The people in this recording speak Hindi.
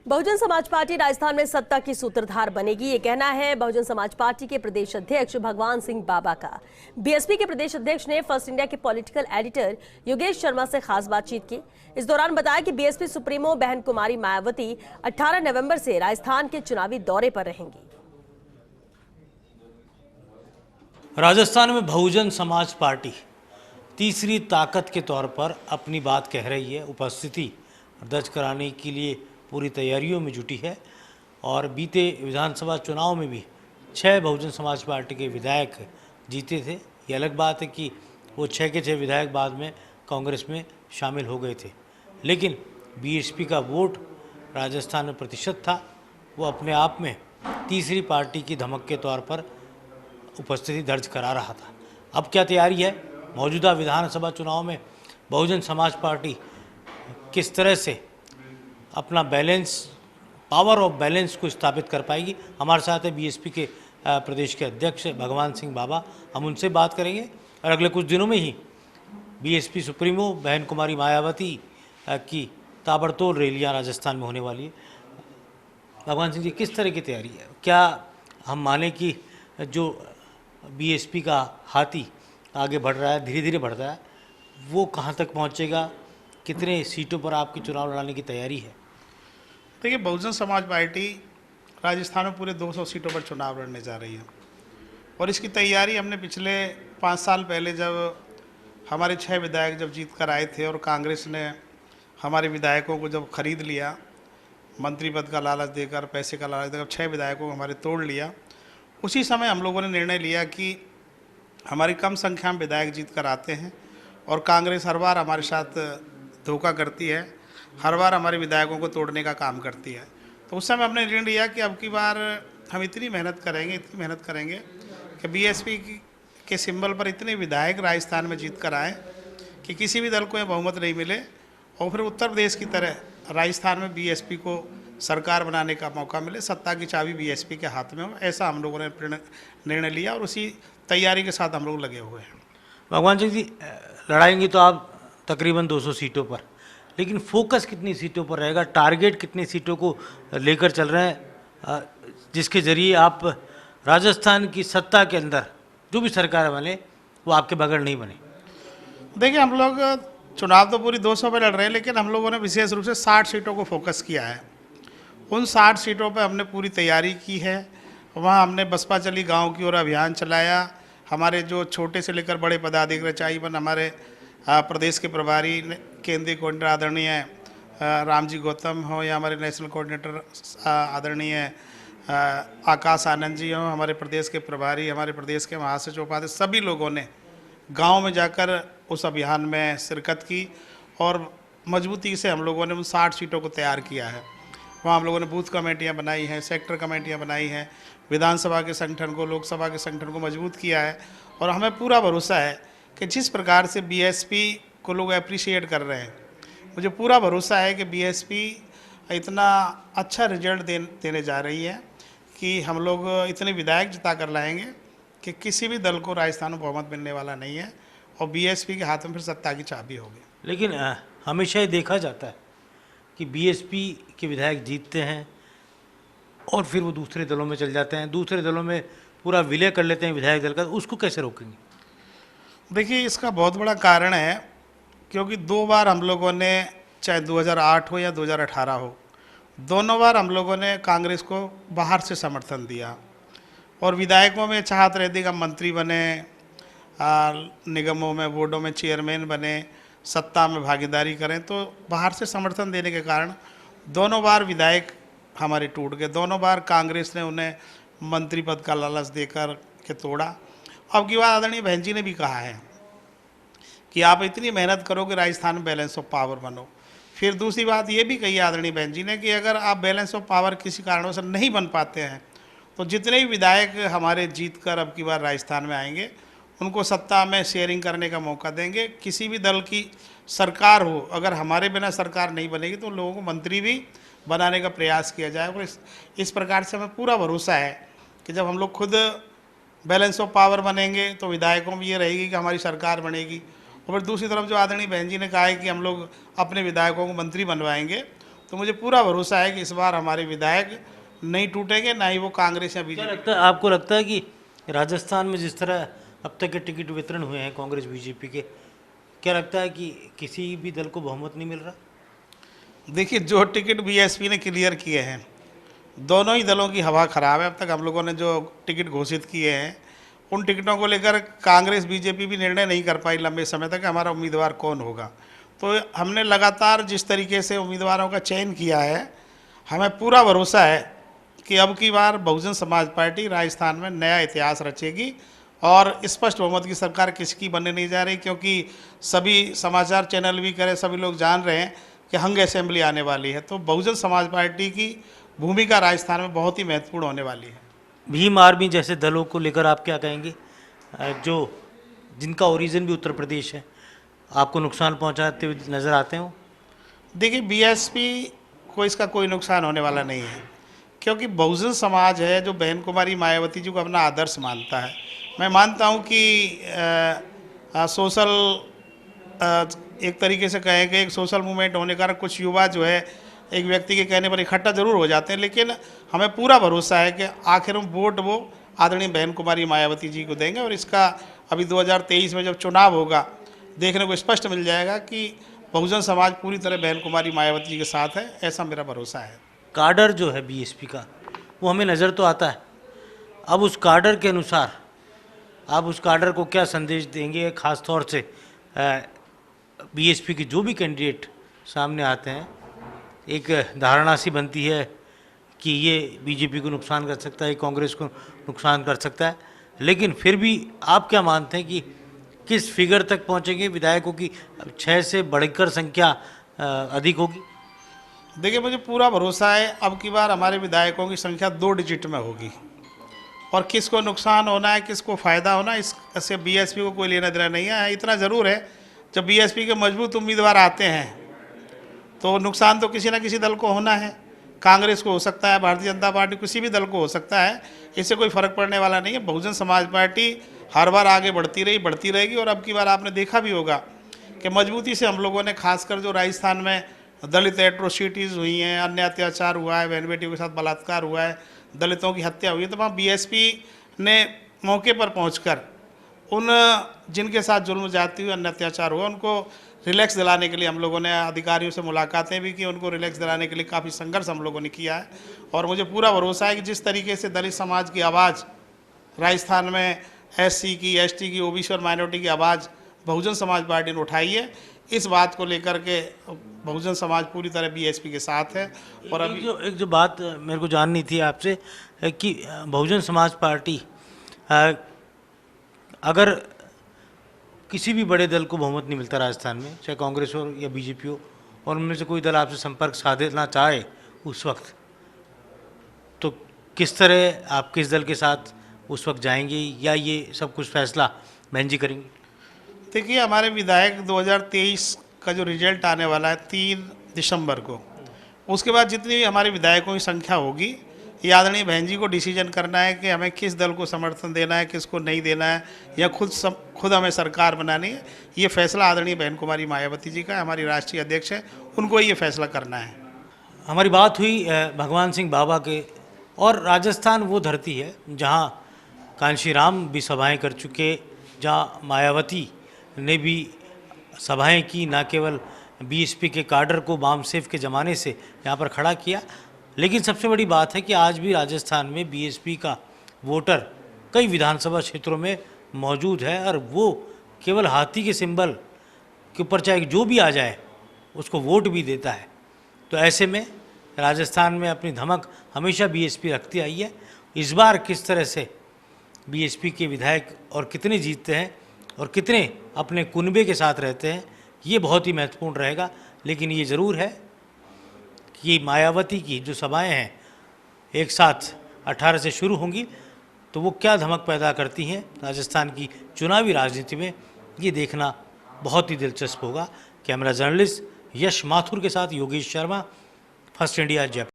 बहुजन समाज पार्टी राजस्थान में सत्ता की सूत्रधार बनेगी, ये कहना है बहुजन समाज पार्टी के प्रदेश अध्यक्ष भगवान सिंह बाबा का। बीएसपी के प्रदेश अध्यक्ष ने फर्स्ट इंडिया के पॉलिटिकल एडिटर योगेश शर्मा से खास बातचीत की। इस दौरान बताया कि बीएसपी सुप्रीमो बहन कुमारी मायावती 18 नवंबर से राजस्थान के चुनावी दौरे पर रहेंगी। राजस्थान में बहुजन समाज पार्टी तीसरी ताकत के तौर पर अपनी बात कह रही है। उपस्थिति दर्ज कराने के लिए पूरी तैयारियों में जुटी है और बीते विधानसभा चुनाव में भी 6 बहुजन समाज पार्टी के विधायक जीते थे। ये अलग बात है कि वो 6 के 6 विधायक बाद में कांग्रेस में शामिल हो गए थे, लेकिन बीएसपी का वोट राजस्थान में प्रतिशत था, वो अपने आप में तीसरी पार्टी की धमक के तौर पर उपस्थिति दर्ज करा रहा था। अब क्या तैयारी है? मौजूदा विधानसभा चुनाव में बहुजन समाज पार्टी किस तरह से अपना बैलेंस, पावर ऑफ बैलेंस को स्थापित कर पाएगी। हमारे साथ है बीएसपी के प्रदेश के अध्यक्ष भगवान सिंह बाबा। हम उनसे बात करेंगे और अगले कुछ दिनों में ही बीएसपी सुप्रीमो बहन कुमारी मायावती की ताबड़तोड़ रैलियां राजस्थान में होने वाली है। भगवान सिंह जी, किस तरह की तैयारी है? क्या हम माने कि जो बीएसपी का हाथी आगे बढ़ रहा है, धीरे धीरे बढ़ रहा है, वो कहाँ तक पहुँचेगा? कितने सीटों पर आपकी चुनाव लड़ाने की तैयारी है? देखिए, बहुजन समाज पार्टी राजस्थान में पूरे 200 सीटों पर चुनाव लड़ने जा रही है और इसकी तैयारी हमने पिछले 5 साल पहले जब हमारे 6 विधायक जब जीत कर आए थे और कांग्रेस ने हमारे विधायकों को जब खरीद लिया, मंत्री पद का लालच देकर, पैसे का लालच देकर 6 विधायकों को हमारे तोड़ लिया, उसी समय हम लोगों ने निर्णय लिया कि हमारी कम संख्या में विधायक जीत कर आते हैं और कांग्रेस हर बार हमारे साथ धोखा करती है, हर बार हमारे विधायकों को तोड़ने का काम करती है। तो उस समय हमने निर्णय लिया कि अब की बार हम इतनी मेहनत करेंगे कि बीएसपी के सिंबल पर इतने विधायक राजस्थान में जीत कर आए कि किसी भी दल को यह बहुमत नहीं मिले और फिर उत्तर प्रदेश की तरह राजस्थान में बीएसपी को सरकार बनाने का मौका मिले, सत्ता की चाबी बीएसपी के हाथ में हो। ऐसा हम लोगों ने निर्णय लिया और उसी तैयारी के साथ हम लोग लगे हुए हैं। भगवान सिंह जी, लड़ाएंगे तो आप तकरीबन 200 सीटों पर, लेकिन फोकस कितनी सीटों पर रहेगा? टारगेट कितनी सीटों को लेकर चल रहे हैं जिसके ज़रिए आप राजस्थान की सत्ता के अंदर जो भी सरकार बने वो आपके बगैर नहीं बने? देखिए, हम लोग चुनाव तो पूरी 200 पे लड़ रहे हैं, लेकिन हम लोगों ने विशेष रूप से 60 सीटों को फोकस किया है। उन 60 सीटों पर हमने पूरी तैयारी की है। वहाँ हमने बसपा चली गाँव की ओर अभियान चलाया। हमारे जो छोटे से लेकर बड़े पदाधिकारी, चाहे हमारे प्रदेश के प्रभारी केंद्रीय कोऑर्डिनेटर आदरणीय रामजी गौतम हो या हमारे नेशनल कोऑर्डिनेटर आदरणीय आकाश आनंद जी हो, हमारे प्रदेश के प्रभारी, हमारे प्रदेश के महासचिव उपाध्यक्ष, सभी लोगों ने गांव में जाकर उस अभियान में शिरकत की और मजबूती से हम लोगों ने उन 60 सीटों को तैयार किया है। वहाँ हम लोगों ने बूथ कमेटियाँ बनाई हैं, सेक्टर कमेटियाँ बनाई हैं, विधानसभा के संगठन को, लोकसभा के संगठन को मजबूत किया है और हमें पूरा भरोसा है कि जिस प्रकार से बीएसपी को लोग अप्रिशिएट कर रहे हैं, मुझे पूरा भरोसा है कि बीएसपी इतना अच्छा रिजल्ट देने जा रही है कि हम लोग इतने विधायक जिता कर लाएंगे कि किसी भी दल को राजस्थान में बहुमत मिलने वाला नहीं है और बीएसपी के हाथ में फिर सत्ता की चाबी होगी। लेकिन हमेशा ये देखा जाता है कि बीएसपी के विधायक जीतते हैं और फिर वो दूसरे दलों में चल जाते हैं, दूसरे दलों में पूरा विलय कर लेते हैं विधायक दल का। उसको कैसे रोकेंगे? देखिए, इसका बहुत बड़ा कारण है क्योंकि 2 बार हम लोगों ने, चाहे 2008 हो या 2018 हो, दोनों बार हम लोगों ने कांग्रेस को बाहर से समर्थन दिया और विधायकों में चाहत रहती कि मंत्री बने, निगमों में, बोर्डों में चेयरमैन बने, सत्ता में भागीदारी करें, तो बाहर से समर्थन देने के कारण दोनों बार विधायक हमारे टूट गए। दोनों बार कांग्रेस ने उन्हें मंत्री पद का लालच देकर के तोड़ा। अब की बात आदरणीय बहन जी ने भी कहा है कि आप इतनी मेहनत करो कि राजस्थान में बैलेंस ऑफ पावर बनो। फिर दूसरी बात ये भी कही आदरणीय बहन जी ने कि अगर आप बैलेंस ऑफ पावर किसी कारणों से नहीं बन पाते हैं तो जितने भी विधायक हमारे जीत कर अब की बार राजस्थान में आएंगे उनको सत्ता में शेयरिंग करने का मौका देंगे। किसी भी दल की सरकार हो, अगर हमारे बिना सरकार नहीं बनेगी तो लोगों को मंत्री भी बनाने का प्रयास किया जाएगा। और इस प्रकार से हमें पूरा भरोसा है कि जब हम लोग खुद बैलेंस ऑफ पावर बनेंगे तो विधायकों में ये रहेगी कि हमारी सरकार बनेगी। और फिर दूसरी तरफ जो आदरणीय बहन जी ने कहा है कि हम लोग अपने विधायकों को मंत्री बनवाएंगे, तो मुझे पूरा भरोसा है कि इस बार हमारे विधायक नहीं टूटेंगे, ना ही वो कांग्रेस या क्या बीजेपी। लगता है, आपको लगता है कि राजस्थान में जिस तरह अब तक के टिकट वितरण हुए हैं कांग्रेस बीजेपी के, क्या लगता है कि किसी भी दल को बहुमत नहीं मिल रहा? देखिए, जो टिकट बीएसपी ने क्लियर किए हैं, दोनों ही दलों की हवा खराब है। अब तक हम लोगों ने जो टिकट घोषित किए हैं, उन टिकटों को लेकर कांग्रेस बीजेपी भी निर्णय नहीं कर पाई लंबे समय तक हमारा उम्मीदवार कौन होगा। तो हमने लगातार जिस तरीके से उम्मीदवारों का चयन किया है, हमें पूरा भरोसा है कि अब की बार बहुजन समाज पार्टी राजस्थान में नया इतिहास रचेगी और स्पष्ट बहुमत की सरकार किसकी बनने नहीं जा रही, क्योंकि सभी समाचार चैनल भी करें, सभी लोग जान रहे हैं कि हंग असेंबली आने वाली है। तो बहुजन समाज पार्टी की भूमिका राजस्थान में बहुत ही महत्वपूर्ण होने वाली है। भीम आर्मी जैसे दलों को लेकर आप क्या कहेंगे, जो जिनका ओरिजिन भी उत्तर प्रदेश है, आपको नुकसान पहुंचाते हुए नज़र आते हो? देखिए, बीएसपी को इसका कोई नुकसान होने वाला नहीं है, क्योंकि बहुजन समाज है जो बहन कुमारी मायावती जी को अपना आदर्श मानता है। मैं मानता हूं कि सोशल एक तरीके से कहें कि एक सोशल मूवमेंट होने के कारण कुछ युवा जो है एक व्यक्ति के कहने पर इकट्ठा जरूर हो जाते हैं, लेकिन हमें पूरा भरोसा है कि आखिर में वोट वो आदरणीय बहन कुमारी मायावती जी को देंगे। और इसका अभी 2023 में जब चुनाव होगा, देखने को स्पष्ट मिल जाएगा कि बहुजन समाज पूरी तरह बहन कुमारी मायावती जी के साथ है, ऐसा मेरा भरोसा है। काडर जो है बीएसपी का, वो हमें नज़र तो आता है। अब उस काडर के अनुसार आप उस काडर को क्या संदेश देंगे, ख़ास तौर से बीएसपी के जो भी कैंडिडेट सामने आते हैं? एक धारणा सी बनती है कि ये बीजेपी को नुकसान कर सकता है, कांग्रेस को नुकसान कर सकता है, लेकिन फिर भी आप क्या मानते हैं कि किस फिगर तक पहुंचेंगे विधायकों की? 6 से बढ़कर संख्या अधिक होगी? देखिए, मुझे पूरा भरोसा है अब की बार हमारे विधायकों की संख्या 2 डिजिट में होगी। और किसको नुकसान होना है, किसको फ़ायदा होना है, इससे बीएसपी को कोई लेना देना नहीं है। इतना ज़रूर है, जब बीएसपी के मजबूत उम्मीदवार आते हैं तो नुकसान तो किसी ना किसी दल को होना है। कांग्रेस को हो सकता है, भारतीय जनता पार्टी, किसी भी दल को हो सकता है, इससे कोई फ़र्क पड़ने वाला नहीं है। बहुजन समाज पार्टी हर बार आगे बढ़ती रही, बढ़ती रहेगी। और अब की बार आपने देखा भी होगा कि मजबूती से हम लोगों ने, खासकर जो राजस्थान में दलित एट्रोसिटीज़ हुई हैं, अन्य अत्याचार हुआ है, बहन बेटियों के साथ बलात्कार हुआ है, दलितों की हत्या हुई है, तो वहाँ बीएसपी ने मौके पर पहुंचकर उन जिनके साथ जुल्म जाती हुई, अन्य अत्याचार हुआ, उनको रिलैक्स दिलाने के लिए हम लोगों ने अधिकारियों से मुलाकातें भी की, उनको रिलैक्स दिलाने के लिए काफ़ी संघर्ष हम लोगों ने किया है। और मुझे पूरा भरोसा है कि जिस तरीके से दलित समाज की आवाज़ राजस्थान में, एससी की, एसटी की, ओबीसी और माइनॉरिटी की आवाज़ बहुजन समाज पार्टी ने उठाई है, इस बात को लेकर के बहुजन समाज पूरी तरह बीएसपी के साथ है। और अभी एक जो बात मेरे को जाननी थी आपसे कि बहुजन समाज पार्टी अगर किसी भी बड़े दल को बहुमत नहीं मिलता राजस्थान में, चाहे कांग्रेस हो या बीजेपी हो, और उनमें से कोई दल आपसे संपर्क साधना चाहे उस वक्त, तो किस तरह आप किस दल के साथ उस वक्त जाएंगे, या ये सब कुछ फैसला बहन जी करेंगे? देखिए, हमारे विधायक 2023 का जो रिजल्ट आने वाला है 3 दिसंबर को, उसके बाद जितनी हमारे विधायकों की संख्या होगी, ये आदरणीय बहन जी को डिसीजन करना है कि हमें किस दल को समर्थन देना है, किसको नहीं देना है, या खुद हमें सरकार बनानी है। ये फैसला आदरणीय बहन कुमारी मायावती जी का है, हमारी राष्ट्रीय अध्यक्ष है, उनको ये फैसला करना है। हमारी बात हुई भगवान सिंह बाबा के, और राजस्थान वो धरती है जहाँ कांशीराम भी सभाएं कर चुके, जहाँ मायावती ने भी सभाएं की, ना केवल बीएसपी के काडर को बामसेफ के ज़माने से यहाँ पर खड़ा किया। लेकिन सबसे बड़ी बात है कि आज भी राजस्थान में बीएसपी का वोटर कई विधानसभा क्षेत्रों में मौजूद है, और वो केवल हाथी के सिंबल के ऊपर चाहे जो भी आ जाए उसको वोट भी देता है। तो ऐसे में राजस्थान में अपनी धमक हमेशा बीएसपी रखती आई है। इस बार किस तरह से बीएसपी के विधायक और कितने जीतते हैं और कितने अपने कुनबे के साथ रहते हैं, ये बहुत ही महत्वपूर्ण रहेगा। लेकिन ये ज़रूर है कि मायावती की जो सभाएं हैं एक साथ 18 से शुरू होंगी, तो वो क्या धमक पैदा करती हैं राजस्थान की चुनावी राजनीति में, ये देखना बहुत ही दिलचस्प होगा। कैमरा जर्नलिस्ट यश माथुर के साथ योगेश शर्मा, फर्स्ट इंडिया, जयपुर।